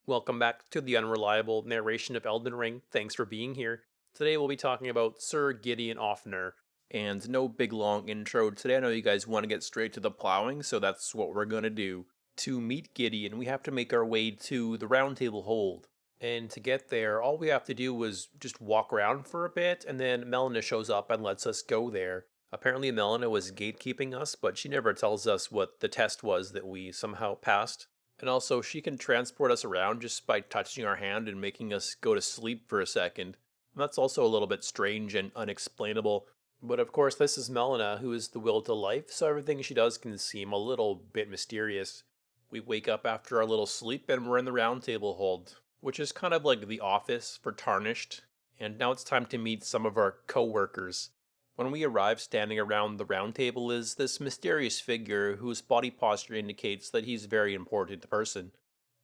Welcome back to the unreliable narration of Elden Ring. Thanks for being here. Today we'll be talking about Sir Gideon Ofnir. And no big long intro today. I know you guys want to get straight to the plowing, so that's what we're going to do. To meet Gideon, we have to make our way to the Round Table Hold. And to get there, all we have to do is just walk around for a bit, and then Melina shows up and lets us go there. Apparently, Melina was gatekeeping us, but she never tells us what the test was that we somehow passed. And also, she can transport us around just by touching our hand and making us go to sleep for a second. That's also a little bit strange and unexplainable. But of course, this is Melina, who is the will to life, so everything she does can seem a little bit mysterious. We wake up after our little sleep and we're in the round table hold, which is kind of like the office for Tarnished. And now it's time to meet some of our co-workers. When we arrive, standing around the round table is this mysterious figure whose body posture indicates that he's a very important person.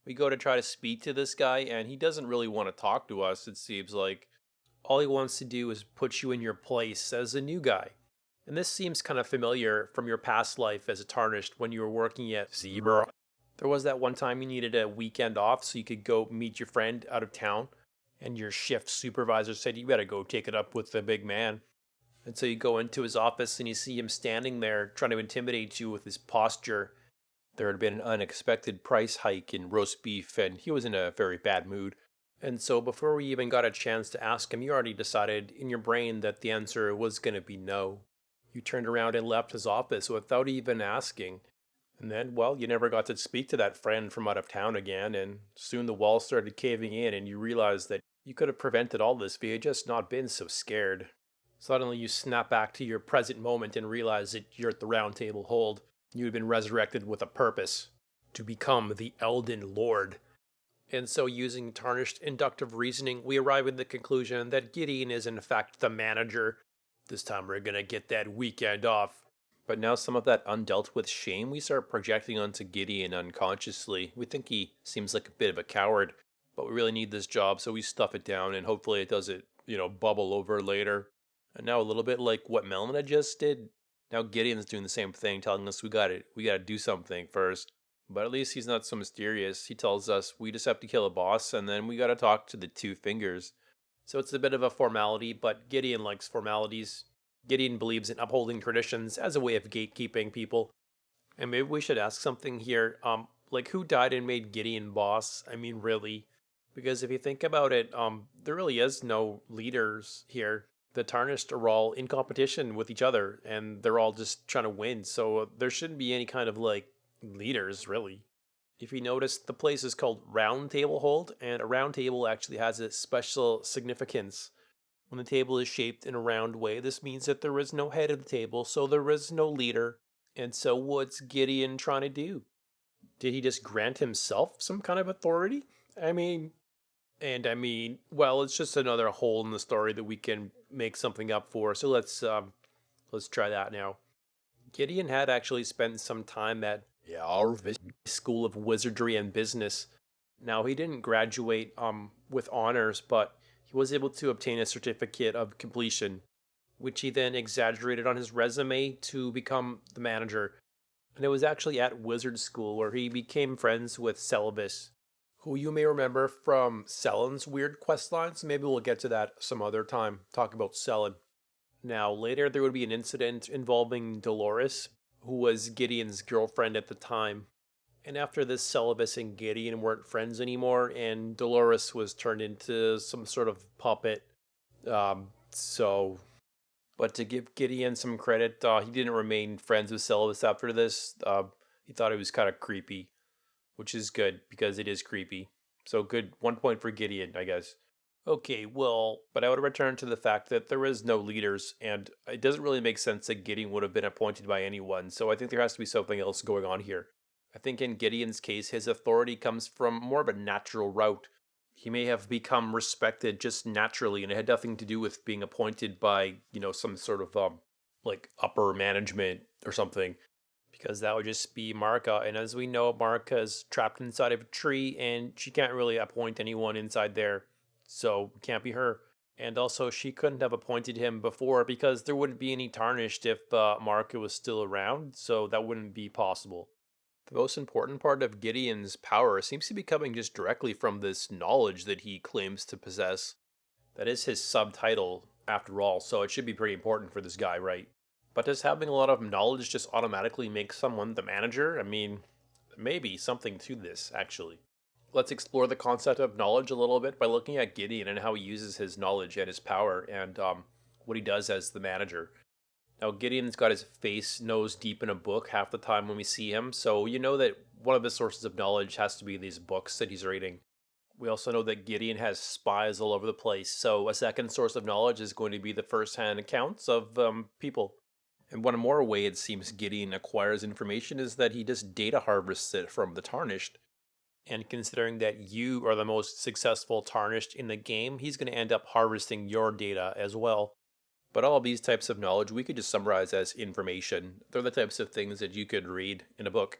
We go to try to speak to this guy, and he doesn't really want to talk to us, it seems like. All he wants to do is put you in your place as a new guy. And this seems kind of familiar from your past life as a Tarnished when you were working at Zebra. There was that one time you needed a weekend off so you could go meet your friend out of town, and your shift supervisor said you better go take it up with the big man. And so you go into his office and you see him standing there trying to intimidate you with his posture. There had been an unexpected price hike in roast beef, and he was in a very bad mood. And so before we even got a chance to ask him, you already decided in your brain that the answer was going to be no. You turned around and left his office without even asking. And then, well, you never got to speak to that friend from out of town again, and soon the walls started caving in, and you realized that you could have prevented all this if you had just not been so scared. Suddenly you snap back to your present moment and realize that you're at the round table hold. You had been resurrected with a purpose, to become the Elden Lord. And so using tarnished inductive reasoning, we arrive at the conclusion that Gideon is in fact the manager. This time we're gonna get that weekend off. But now some of that undealt with shame we start projecting onto Gideon unconsciously. We think he seems like a bit of a coward, but we really need this job, so we stuff it down and hopefully it doesn't, bubble over later. And now a little bit like what Melina just did. Now Gideon's doing the same thing, telling us we gotta do something first. But at least he's not so mysterious. He tells us we just have to kill a boss and then we gotta talk to the two fingers. So it's a bit of a formality, but Gideon likes formalities. Gideon believes in upholding traditions as a way of gatekeeping people. And maybe we should ask something here. Like who died and made Gideon boss? I mean, really? Because if you think about it, there really is no leaders here. The Tarnished are all in competition with each other, and they're all just trying to win. So there shouldn't be any kind of like leaders, really. If you notice, the place is called Round Table Hold, and a round table actually has a special significance. When the table is shaped in a round way, this means that there is no head of the table, so there is no leader. And so, what's Gideon trying to do? Did he just grant himself some kind of authority? I mean, well, it's just another hole in the story that we can make something up for. So let's try that now. Gideon had actually spent some time at Yarvis School of Wizardry and Business. Now he didn't graduate with honors, but he was able to obtain a certificate of completion, which he then exaggerated on his resume to become the manager. And it was actually at Wizard School where he became friends with Celibus, who you may remember from Selen's weird quest lines. Maybe we'll get to that some other time, talk about Selen. Now, later there would be an incident involving Dolores, who was Gideon's girlfriend at the time. And after this, Celibus and Gideon weren't friends anymore, and Dolores was turned into some sort of puppet. Um, so, but to give Gideon some credit, he didn't remain friends with Celibus after this. He thought it was kind of creepy, which is good because it is creepy. So good, 1 point for Gideon, I guess. Okay, well, but I would return to the fact that there is no leaders, and it doesn't really make sense that Gideon would have been appointed by anyone, so I think there has to be something else going on here. I think in Gideon's case, his authority comes from more of a natural route. He may have become respected just naturally, and it had nothing to do with being appointed by, some sort of, like, upper management or something, because that would just be Marika, and as we know, Marika is trapped inside of a tree, and she can't really appoint anyone inside there. So it can't be her. And also, she couldn't have appointed him before because there wouldn't be any tarnished if Marka was still around, so that wouldn't be possible. The most important part of Gideon's power seems to be coming just directly from this knowledge that he claims to possess. That is his subtitle, after all, so it should be pretty important for this guy, right? But does having a lot of knowledge just automatically make someone the manager? I mean, maybe something to this, actually. Let's explore the concept of knowledge a little bit by looking at Gideon and how he uses his knowledge and his power and what he does as the manager. Now, Gideon's got his face nose deep in a book half the time when we see him, so you know that one of the sources of knowledge has to be these books that he's reading. We also know that Gideon has spies all over the place, so a second source of knowledge is going to be the first-hand accounts of people. And one more way it seems Gideon acquires information is that he just data harvests it from the Tarnished. And considering that you are the most successful Tarnished in the game, he's going to end up harvesting your data as well. But all of these types of knowledge we could just summarize as information. They're the types of things that you could read in a book.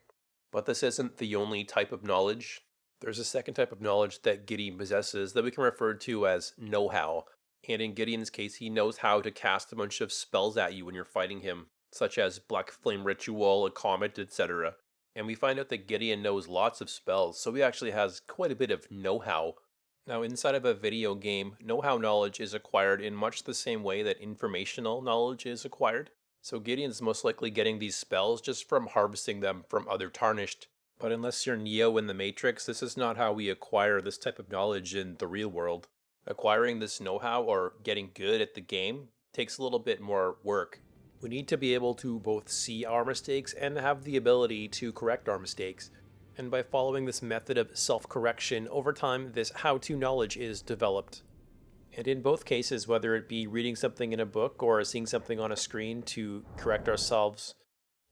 But this isn't the only type of knowledge. There's a second type of knowledge that Gideon possesses that we can refer to as know-how. And in Gideon's case, he knows how to cast a bunch of spells at you when you're fighting him, such as Black Flame Ritual, a Comet, etc. And we find out that Gideon knows lots of spells, so he actually has quite a bit of know-how. Now, inside of a video game, know-how knowledge is acquired in much the same way that informational knowledge is acquired. So Gideon's most likely getting these spells just from harvesting them from other Tarnished. But unless you're Neo in the Matrix, this is not how we acquire this type of knowledge in the real world. Acquiring this know-how or getting good at the game takes a little bit more work. We need to be able to both see our mistakes and have the ability to correct our mistakes. And by following this method of self-correction, over time this how-to knowledge is developed. And in both cases, whether it be reading something in a book or seeing something on a screen to correct ourselves,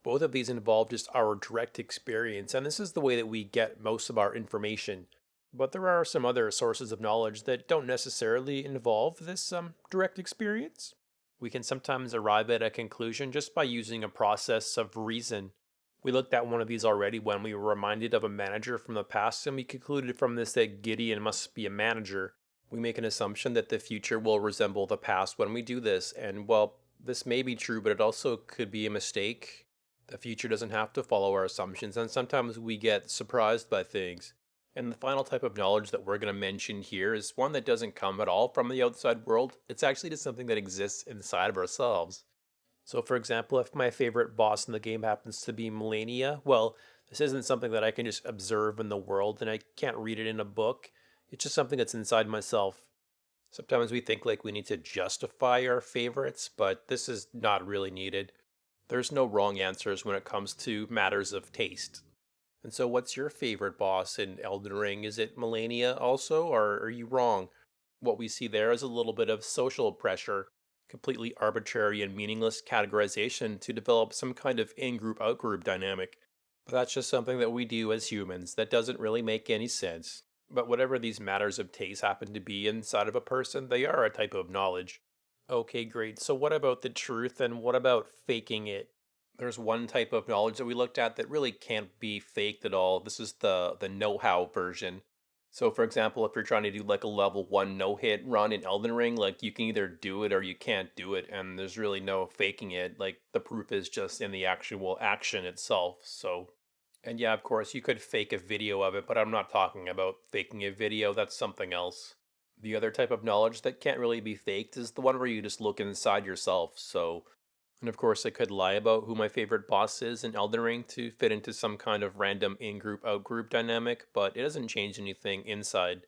both of these involve just our direct experience, and this is the way that we get most of our information. But there are some other sources of knowledge that don't necessarily involve this direct experience. We can sometimes arrive at a conclusion just by using a process of reason. We looked at one of these already when we were reminded of a manager from the past, and we concluded from this that Gideon must be a manager. We make an assumption that the future will resemble the past when we do this, and well, this may be true, but it also could be a mistake. The future doesn't have to follow our assumptions, and sometimes we get surprised by things. And the final type of knowledge that we're going to mention here is one that doesn't come at all from the outside world. It's actually just something that exists inside of ourselves. So for example, if my favorite boss in the game happens to be Melania, well, this isn't something that I can just observe in the world and I can't read it in a book. It's just something that's inside myself. Sometimes we think like we need to justify our favorites, but this is not really needed. There's no wrong answers when it comes to matters of taste. And so what's your favorite boss in Elden Ring? Is it Melania also, or are you wrong? What we see there is a little bit of social pressure, completely arbitrary and meaningless categorization to develop some kind of in-group out-group dynamic. But that's just something that we do as humans that doesn't really make any sense. But whatever these matters of taste happen to be inside of a person, they are a type of knowledge. Okay, great. So what about the truth and what about faking it? There's one type of knowledge that we looked at that really can't be faked at all. This is the know-how version. So for example, if you're trying to do like a level 1 no-hit run in Elden Ring, like you can either do it or you can't do it, and there's really no faking it. Like the proof is just in the actual action itself. So, and yeah, of course, you could fake a video of it, but I'm not talking about faking a video. That's something else. The other type of knowledge that can't really be faked is the one where you just look inside yourself. So, and of course, I could lie about who my favorite boss is in Elden Ring to fit into some kind of random in-group, out-group dynamic, but it doesn't change anything inside.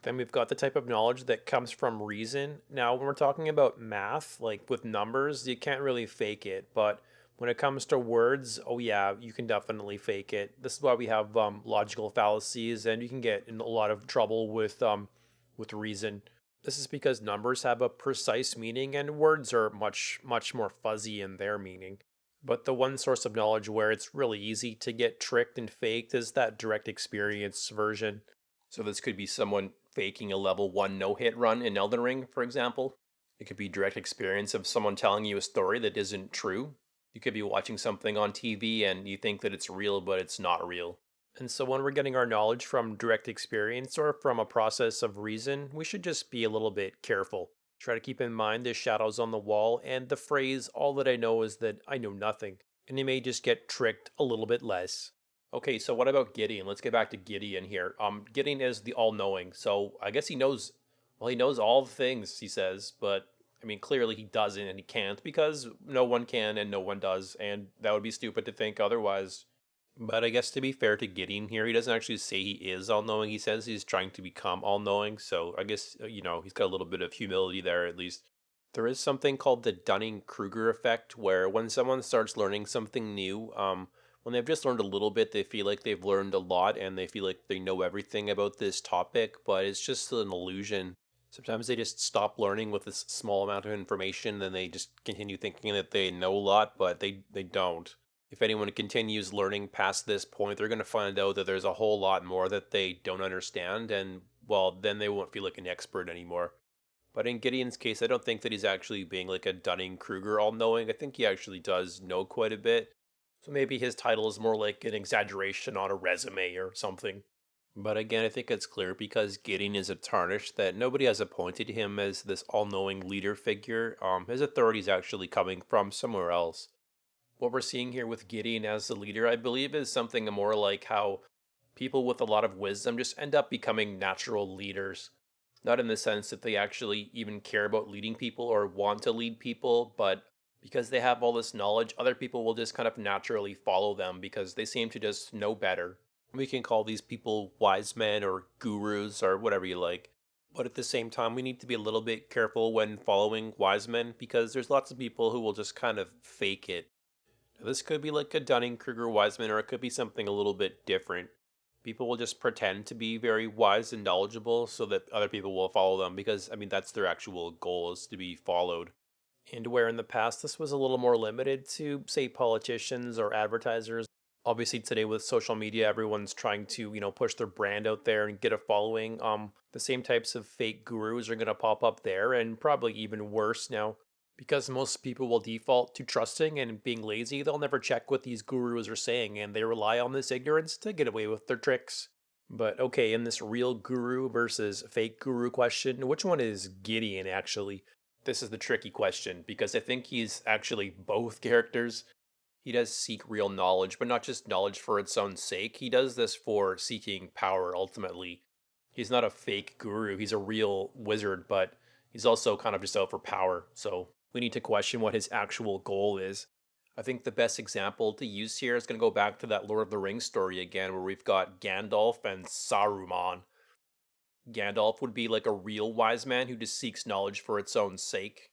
Then we've got the type of knowledge that comes from reason. Now, when we're talking about math, like with numbers, you can't really fake it, but when it comes to words, oh yeah, you can definitely fake it. This is why we have logical fallacies, and you can get in a lot of trouble with reason. This is because numbers have a precise meaning and words are much, much more fuzzy in their meaning. But the one source of knowledge where it's really easy to get tricked and faked is that direct experience version. So this could be someone faking a level 1 no-hit run in Elden Ring, for example. It could be direct experience of someone telling you a story that isn't true. You could be watching something on TV and you think that it's real, but it's not real. And so when we're getting our knowledge from direct experience or from a process of reason, we should just be a little bit careful. Try to keep in mind the shadows on the wall and the phrase, all that I know is that I know nothing. And you may just get tricked a little bit less. Okay, so what about Gideon? Let's get back to Gideon here. Gideon is the all-knowing, so I guess he knows. Well, he knows all the things he says, but I mean, clearly he doesn't and he can't because no one can and no one does, and that would be stupid to think otherwise. But I guess to be fair to Gideon here, he doesn't actually say he is all-knowing. He says he's trying to become all-knowing, so I guess he's got a little bit of humility there at least. There is something called the Dunning-Kruger effect, where when someone starts learning something new, when they've just learned a little bit, they feel like they've learned a lot and they feel like they know everything about this topic, but it's just an illusion. Sometimes they just stop learning with this small amount of information, then they just continue thinking that they know a lot, but they don't. If anyone continues learning past this point, they're going to find out that there's a whole lot more that they don't understand, and well, then they won't feel like an expert anymore. But in Gideon's case, I don't think that he's actually being like a Dunning-Kruger all-knowing. I think he actually does know quite a bit. So maybe his title is more like an exaggeration on a resume or something. But again, I think it's clear because Gideon is a tarnish that nobody has appointed him as this all-knowing leader figure. His authority is actually coming from somewhere else. What we're seeing here with Gideon as the leader, I believe, is something more like how people with a lot of wisdom just end up becoming natural leaders. Not in the sense that they actually even care about leading people or want to lead people, but because they have all this knowledge, other people will just kind of naturally follow them because they seem to just know better. We can call these people wise men or gurus or whatever you like. But at the same time, we need to be a little bit careful when following wise men because there's lots of people who will just kind of fake it. This could be like a Dunning-Kruger Wiseman, or it could be something a little bit different. People will just pretend to be very wise and knowledgeable so that other people will follow them because, I mean, that's their actual goal is to be followed. And where in the past this was a little more limited to, say, politicians or advertisers. Obviously, today with social media, everyone's trying to, push their brand out there and get a following. The same types of fake gurus are going to pop up there, and probably even worse now because most people will default to trusting and being lazy. They'll never check what these gurus are saying, and they rely on this ignorance to get away with their tricks. But okay, in this real guru versus fake guru question, which one is Gideon actually? This is the tricky question because I think he's actually both characters. He does seek real knowledge, but not just knowledge for its own sake. He does this for seeking power ultimately. He's not a fake guru, he's a real wizard, but he's also kind of just out for power. So we need to question what his actual goal is. I think the best example to use here is going to go back to that Lord of the Rings story again, where we've got Gandalf and Saruman. Gandalf would be like a real wise man who just seeks knowledge for its own sake.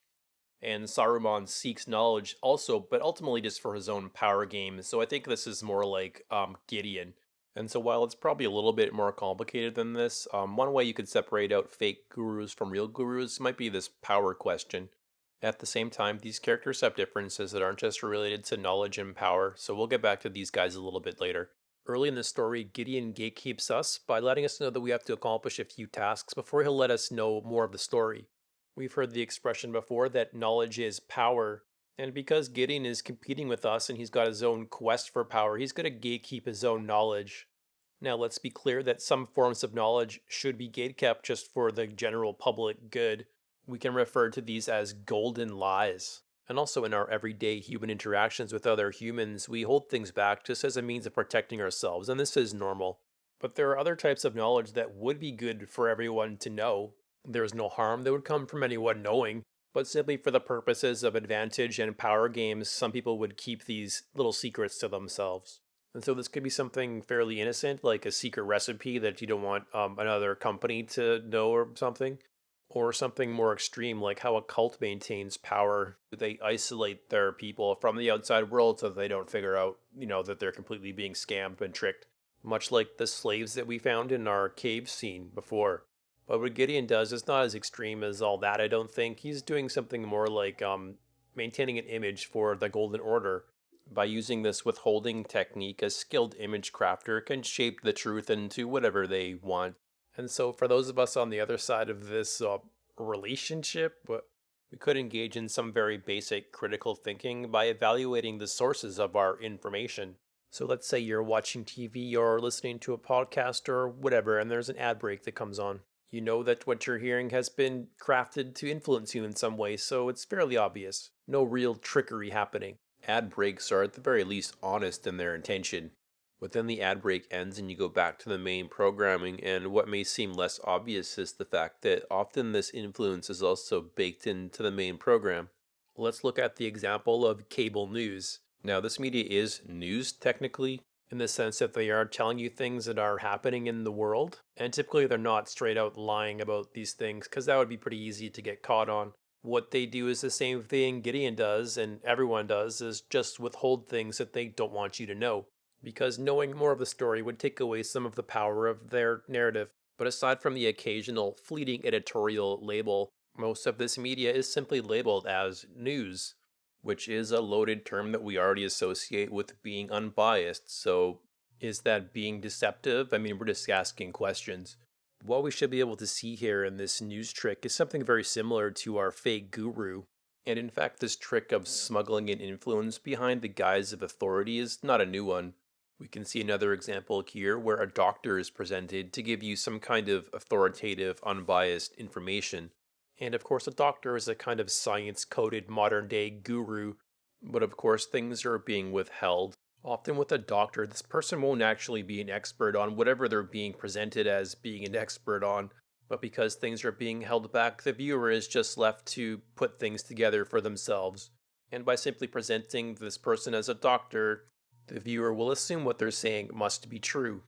And Saruman seeks knowledge also, but ultimately just for his own power game. So I think this is more like Gideon. And so while it's probably a little bit more complicated than this, one way you could separate out fake gurus from real gurus might be this power question. At the same time, these characters have differences that aren't just related to knowledge and power, so we'll get back to these guys a little bit later. Early in the story, Gideon gatekeeps us by letting us know that we have to accomplish a few tasks before he'll let us know more of the story. We've heard the expression before that knowledge is power, and because Gideon is competing with us and he's got his own quest for power, he's going to gatekeep his own knowledge. Now, let's be clear that some forms of knowledge should be gatekept just for the general public good. We can refer to these as golden lies. And also in our everyday human interactions with other humans, we hold things back just as a means of protecting ourselves, and this is normal. But there are other types of knowledge that would be good for everyone to know. There is no harm that would come from anyone knowing, but simply for the purposes of advantage and power games, some people would keep these little secrets to themselves. And so this could be something fairly innocent, like a secret recipe that you don't want another company to know or something. Or something more extreme, like how a cult maintains power. They isolate their people from the outside world so that they don't figure out, that they're completely being scammed and tricked. Much like the slaves that we found in our cave scene before. But what Gideon does is not as extreme as all that, I don't think. He's doing something more like maintaining an image for the Golden Order. By using this withholding technique, a skilled image crafter can shape the truth into whatever they want. And so, for those of us on the other side of this relationship, we could engage in some very basic critical thinking by evaluating the sources of our information. So, let's say you're watching TV or listening to a podcast or whatever, and there's an ad break that comes on. You know that what you're hearing has been crafted to influence you in some way, so it's fairly obvious. No real trickery happening. Ad breaks are at the very least honest in their intention. But then the ad break ends and you go back to the main programming, and what may seem less obvious is the fact that often this influence is also baked into the main program. Let's look at the example of cable news. Now, this media is news technically, in the sense that they are telling you things that are happening in the world, and typically they're not straight out lying about these things, because that would be pretty easy to get caught on. What they do is the same thing Gideon does, and everyone does, is just withhold things that they don't want you to know, because knowing more of the story would take away some of the power of their narrative. But aside from the occasional fleeting editorial label, most of this media is simply labeled as news, which is a loaded term that we already associate with being unbiased. So, is that being deceptive? I mean, we're just asking questions. What we should be able to see here in this news trick is something very similar to our fake guru. And in fact, this trick of smuggling in influence behind the guise of authority is not a new one. We can see another example here where a doctor is presented to give you some kind of authoritative, unbiased information. And of course, a doctor is a kind of science coded modern day guru, but of course, things are being withheld. Often with a doctor, this person won't actually be an expert on whatever they're being presented as being an expert on, but because things are being held back, the viewer is just left to put things together for themselves. And by simply presenting this person as a doctor, the viewer will assume what they're saying must be true.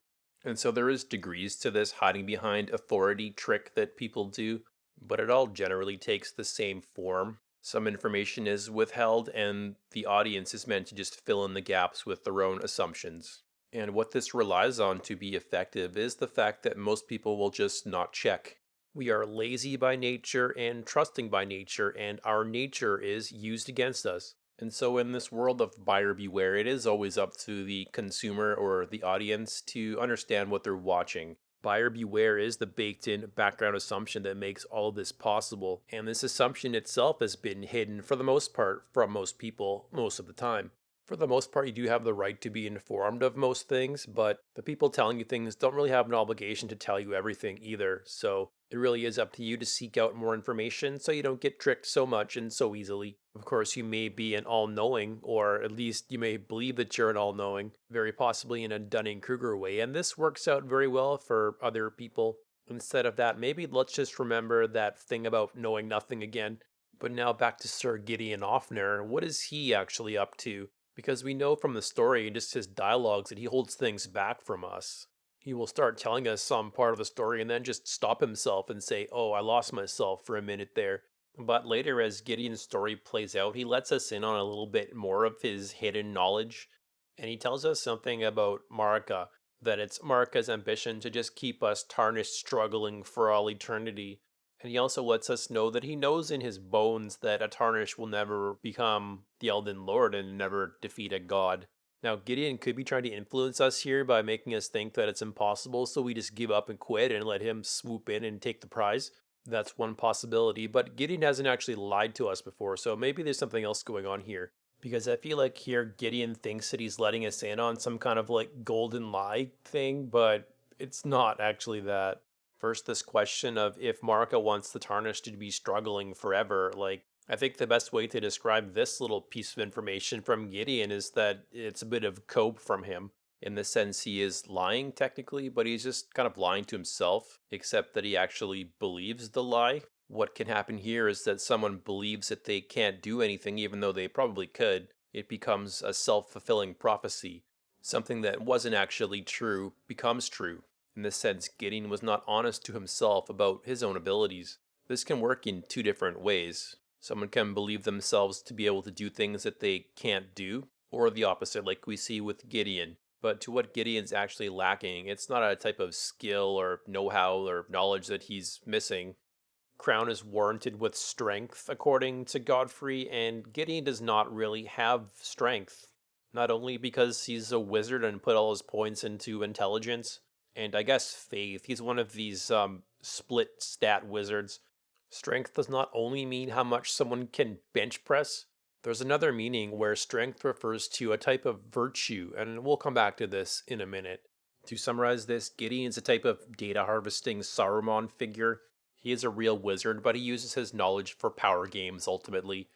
And so there is degrees to this hiding behind authority trick that people do, but it all generally takes the same form. Some information is withheld, and the audience is meant to just fill in the gaps with their own assumptions. And what this relies on to be effective is the fact that most people will just not check. We are lazy by nature and trusting by nature, and our nature is used against us. And so, in this world of buyer beware, it is always up to the consumer or the audience to understand what they're watching. Buyer beware is the baked in background assumption that makes all of this possible, and this assumption itself has been hidden for the most part from most people most of the time. For the most part, you do have the right to be informed of most things, but the people telling you things don't really have an obligation to tell you everything either, so it really is up to you to seek out more information so you don't get tricked so much and so easily. Of course, you may be an all-knowing, or at least you may believe that you're an all-knowing, very possibly in a Dunning-Kruger way, and this works out very well for other people. Instead of that, maybe let's just remember that thing about knowing nothing again. But now back to Sir Gideon Ofnir. What is he actually up to? Because we know from the story and just his dialogues that he holds things back from us. He will start telling us some part of the story and then just stop himself and say, "Oh, I lost myself for a minute there." But later, as Gideon's story plays out, he lets us in on a little bit more of his hidden knowledge. And he tells us something about Marika, that it's Marika's ambition to just keep us tarnished struggling for all eternity. And he also lets us know that he knows in his bones that a tarnish will never become the Elden Lord and never defeat a god. Now, Gideon could be trying to influence us here by making us think that it's impossible, so we just give up and quit and let him swoop in and take the prize. That's one possibility, but Gideon hasn't actually lied to us before, so maybe there's something else going on here. Because I feel like here Gideon thinks that he's letting us in on some kind of like golden lie thing, but it's not actually that. First, this question of if Marika wants the Tarnished to be struggling forever, like, I think the best way to describe this little piece of information from Gideon is that it's a bit of cope from him. In the sense, he is lying technically, but he's just kind of lying to himself, except that he actually believes the lie. What can happen here is that someone believes that they can't do anything even though they probably could. It becomes a self-fulfilling prophecy. Something that wasn't actually true becomes true. In this sense, Gideon was not honest to himself about his own abilities. This can work in two different ways. Someone can believe themselves to be able to do things that they can't do, or the opposite, like we see with Gideon. But to what Gideon's actually lacking, it's not a type of skill or know-how or knowledge that he's missing. Crown is warranted with strength, according to Godfrey, and Gideon does not really have strength. Not only because he's a wizard and put all his points into intelligence, and I guess faith. He's one of these split stat wizards. Strength does not only mean how much someone can bench press. There's another meaning where strength refers to a type of virtue, and we'll come back to this in a minute. To summarize this, Gideon's a type of data harvesting Saruman figure. He is a real wizard, but he uses his knowledge for power games ultimately.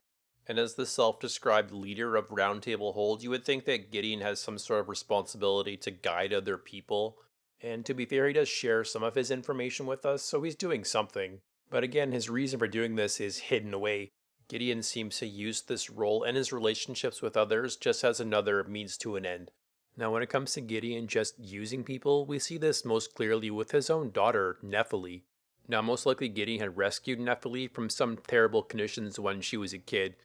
And as the self-described leader of Round Table Hold, you would think that Gideon has some sort of responsibility to guide other people. And to be fair, he does share some of his information with us, so he's doing something. But again, his reason for doing this is hidden away. Gideon seems to use this role and his relationships with others just as another means to an end. Now, when it comes to Gideon just using people, we see this most clearly with his own daughter, Nepheli. Now, most likely Gideon had rescued Nepheli from some terrible conditions when she was a kid.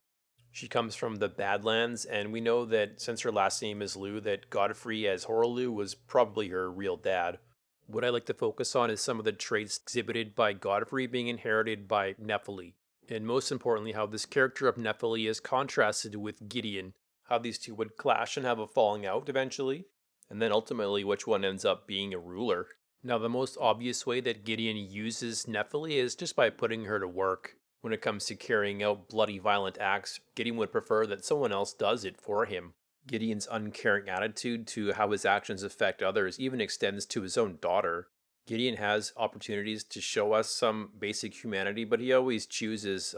She comes from the Badlands, and we know that since her last name is Loux, that Godfrey as Horaloo was probably her real dad. What I like to focus on is some of the traits exhibited by Godfrey being inherited by Nepheli, and most importantly, how this character of Nepheli is contrasted with Gideon, how these two would clash and have a falling out eventually, and then ultimately which one ends up being a ruler. Now, the most obvious way that Gideon uses Nepheli is just by putting her to work. When it comes to carrying out bloody, violent acts, Gideon would prefer that someone else does it for him. Gideon's uncaring attitude to how his actions affect others even extends to his own daughter. Gideon has opportunities to show us some basic humanity, but he always chooses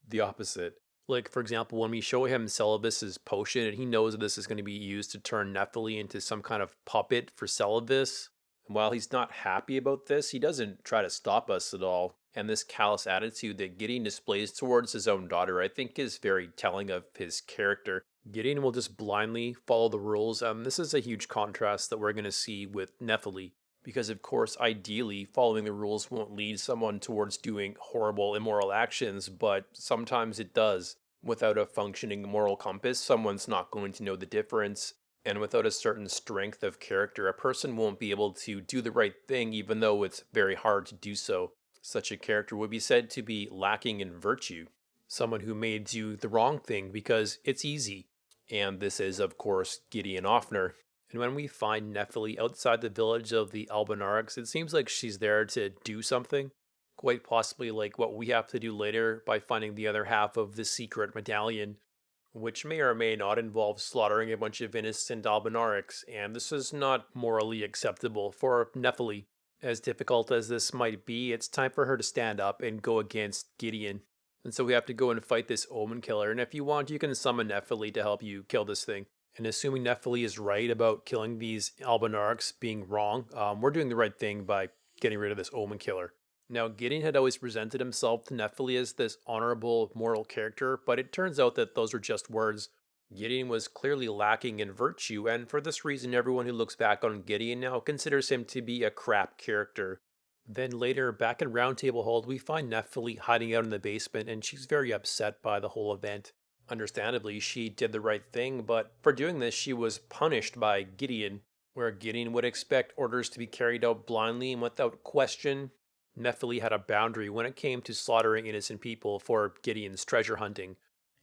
the opposite. Like, for example, when we show him Celebus's potion and he knows that this is going to be used to turn Nepheli into some kind of puppet for Celebus, and while he's not happy about this, he doesn't try to stop us at all. And this callous attitude that Gideon displays towards his own daughter, I think, is very telling of his character. Gideon will just blindly follow the rules, and this is a huge contrast that we're going to see with Nepheli. Because, of course, ideally, following the rules won't lead someone towards doing horrible, immoral actions, but sometimes it does. Without a functioning moral compass, someone's not going to know the difference. And without a certain strength of character, a person won't be able to do the right thing, even though it's very hard to do so. Such a character would be said to be lacking in virtue, someone who may do the wrong thing because it's easy. And this is, of course, Gideon Ofnir. And when we find Nepheli outside the village of the Albinarics, it seems like she's there to do something, quite possibly like what we have to do later by finding the other half of the secret medallion, which may or may not involve slaughtering a bunch of innocent Albinarics, and this is not morally acceptable for Nepheli. As difficult as this might be, it's time for her to stand up and go against Gideon. And so we have to go and fight this Omen Killer, and if you want, you can summon Nepheli to help you kill this thing. And assuming Nepheli is right about killing these Albinarchs being wrong, we're doing the right thing by getting rid of this Omen Killer. Now, Gideon had always presented himself to Nepheli as this honorable, moral character, but it turns out that those are just words. Gideon was clearly lacking in virtue, and for this reason, everyone who looks back on Gideon now considers him to be a crap character. Then later, back in Round Table Hold, we find Nepheli hiding out in the basement, and she's very upset by the whole event. Understandably, she did the right thing, but for doing this, she was punished by Gideon, where Gideon would expect orders to be carried out blindly and without question. Nepheli had a boundary when it came to slaughtering innocent people for Gideon's treasure hunting.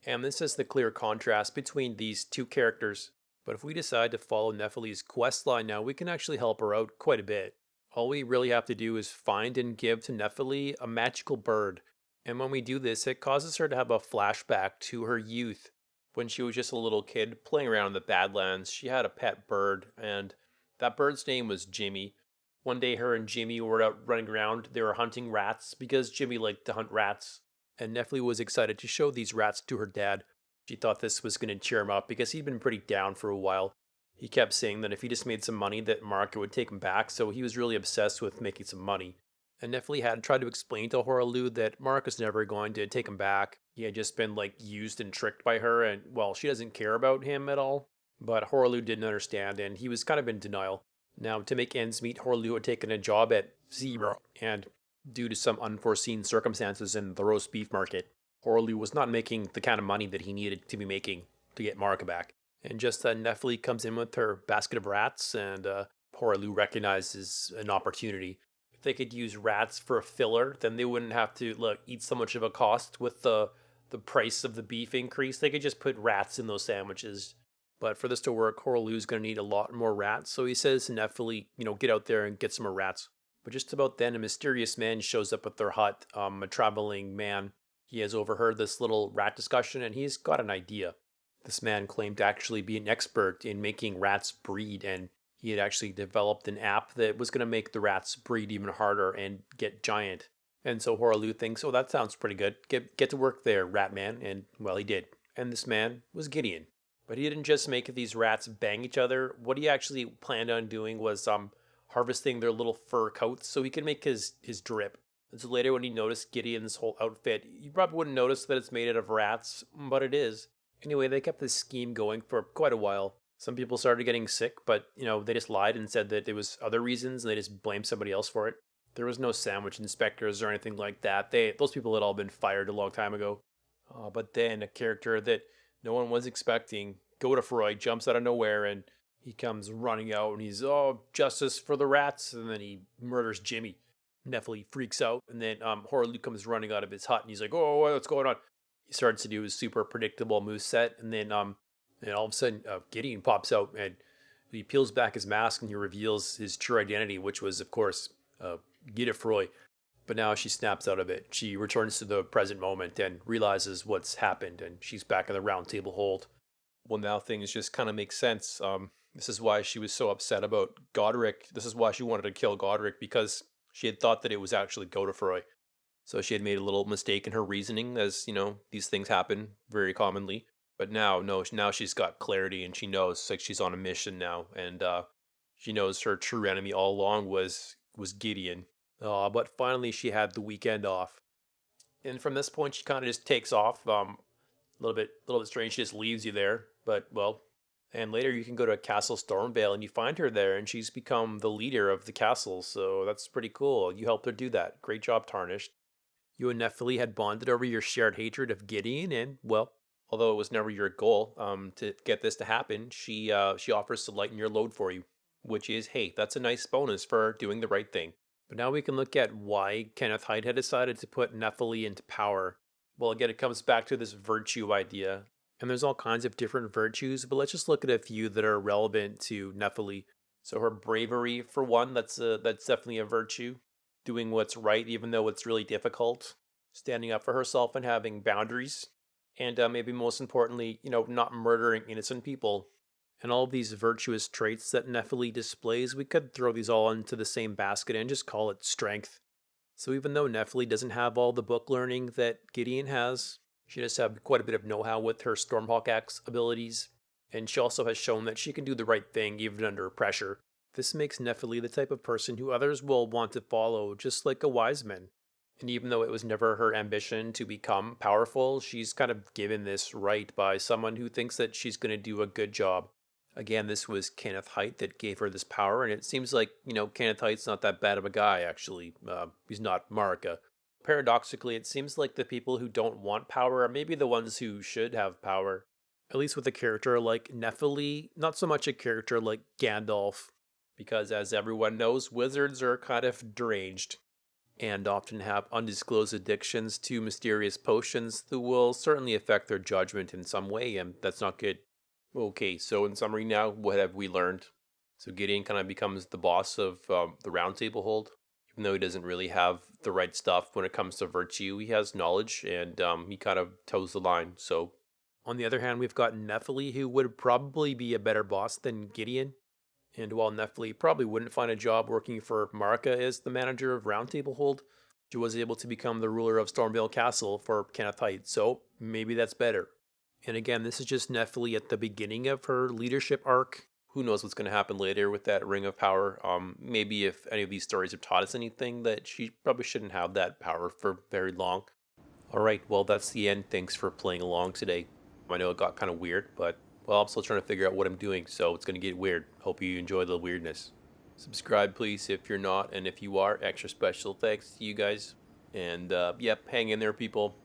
And this is the clear contrast between these two characters. But if we decide to follow Nepheli's questline now, we can actually help her out quite a bit. All we really have to do is find and give to Nepheli a magical bird. And when we do this, it causes her to have a flashback to her youth. When she was just a little kid playing around in the Badlands, she had a pet bird, and that bird's name was Jimmy. One day her and Jimmy were out running around. They were hunting rats because Jimmy liked to hunt rats. And Nepheli was excited to show these rats to her dad. She thought this was going to cheer him up because he'd been pretty down for a while. He kept saying that if he just made some money that Marco would take him back, so he was really obsessed with making some money. And Nepheli had tried to explain to Horaloo that Mark was never going to take him back. He had just been used and tricked by her, and well, she doesn't care about him at all. But Horaloo didn't understand, and he was kind of in denial. Now, to make ends meet, Horaloo had taken a job at Zero, and due to some unforeseen circumstances in the roast beef market, Horaloo was not making the kind of money that he needed to be making to get Mark back. And just then, Nepheli comes in with her basket of rats, and Horaloo recognizes an opportunity. If they could use rats for a filler, then they wouldn't have to eat so much of a cost with the price of the beef increase. They could just put rats in those sandwiches. But for this to work, Horaloo's going to need a lot more rats, so he says to Nepheli, get out there and get some more rats. But just about then, a mysterious man shows up at their hut, a traveling man. He has overheard this little rat discussion, and he's got an idea. This man claimed to actually be an expert in making rats breed, and he had actually developed an app that was going to make the rats breed even harder and get giant. And so Horaloo thinks, oh, that sounds pretty good. Get to work there, Rat Man. And, well, he did. And this man was Gideon. But he didn't just make these rats bang each other. What he actually planned on doing was harvesting their little fur coats so he could make his drip. And so later when he noticed Gideon's whole outfit, you probably wouldn't notice that it's made out of rats, but it is. Anyway, they kept this scheme going for quite a while. Some people started getting sick, but they just lied and said that it was other reasons and they just blamed somebody else for it. There was no sandwich inspectors or anything like that. Those people had all been fired a long time ago. But then a character that no one was expecting, Godefroy, jumps out of nowhere and he comes running out and he's, oh, justice for the rats. And then he murders Jimmy. Nepheli freaks out. And then Horlu comes running out of his hut and he's like, oh, what's going on? He starts to do his super predictable moveset. And then and all of a sudden Gideon pops out and he peels back his mask and he reveals his true identity, which was, of course, Godefroy. But now she snaps out of it. She returns to the present moment and realizes what's happened, and she's back in the round table hold. Well, now things just kind of make sense. This is why she was so upset about Godric. This is why she wanted to kill Godric, because she had thought that it was actually Godefroy. So she had made a little mistake in her reasoning, as, these things happen very commonly. But now, no, now she's got clarity, and she knows, like, she's on a mission now, and she knows her true enemy all along was Gideon. But finally she had the weekend off. And from this point she kind of just takes off. A little bit strange, she just leaves you there. But well, and later you can go to Castle Stormvale and you find her there and she's become the leader of the castle. So that's pretty cool. You helped her do that. Great job, Tarnished. You and Nepheli had bonded over your shared hatred of Gideon, and well, although it was never your goal to get this to happen, she offers to lighten your load for you, which is, hey, that's a nice bonus for doing the right thing. But now we can look at why Kenneth Haidt had decided to put Nepheli into power. Well, again, it comes back to this virtue idea. And there's all kinds of different virtues, but let's just look at a few that are relevant to Nepheli. So her bravery, for one, that's definitely a virtue. Doing what's right, even though it's really difficult. Standing up for herself and having boundaries. And maybe most importantly, not murdering innocent people. And all of these virtuous traits that Nepheli displays, we could throw these all into the same basket and just call it strength. So even though Nepheli doesn't have all the book learning that Gideon has, she does have quite a bit of know-how with her Stormhawk Axe abilities, and she also has shown that she can do the right thing even under pressure. This makes Nepheli the type of person who others will want to follow, just like a wise man. And even though it was never her ambition to become powerful, she's kind of given this right by someone who thinks that she's going to do a good job. Again, this was Kenneth Haidt that gave her this power, and it seems like, Kenneth Haidt's not that bad of a guy, actually. He's not Marika. Paradoxically, it seems like the people who don't want power are maybe the ones who should have power. At least with a character like Nepheli, not so much a character like Gandalf, because as everyone knows, wizards are kind of deranged, and often have undisclosed addictions to mysterious potions that will certainly affect their judgment in some way, and that's not good. Okay, so in summary now, what have we learned? So Gideon kind of becomes the boss of the Round Table Hold. Even though he doesn't really have the right stuff when it comes to virtue, he has knowledge, and he kind of toes the line. So, on the other hand, we've got Nepheli, who would probably be a better boss than Gideon. And while Nepheli probably wouldn't find a job working for Marika as the manager of Round Table Hold, she was able to become the ruler of Stormvale Castle for Kenneth Haidt, so maybe that's better. And again, this is just Nepheli at the beginning of her leadership arc. Who knows what's going to happen later with that Ring of Power. Maybe if any of these stories have taught us anything, that she probably shouldn't have that power for very long. Alright, well, that's the end. Thanks for playing along today. I know it got kind of weird, but, well, I'm still trying to figure out what I'm doing, so it's going to get weird. Hope you enjoy the weirdness. Subscribe, please, if you're not, and if you are, extra special thanks to you guys. And, yep, hang in there, people.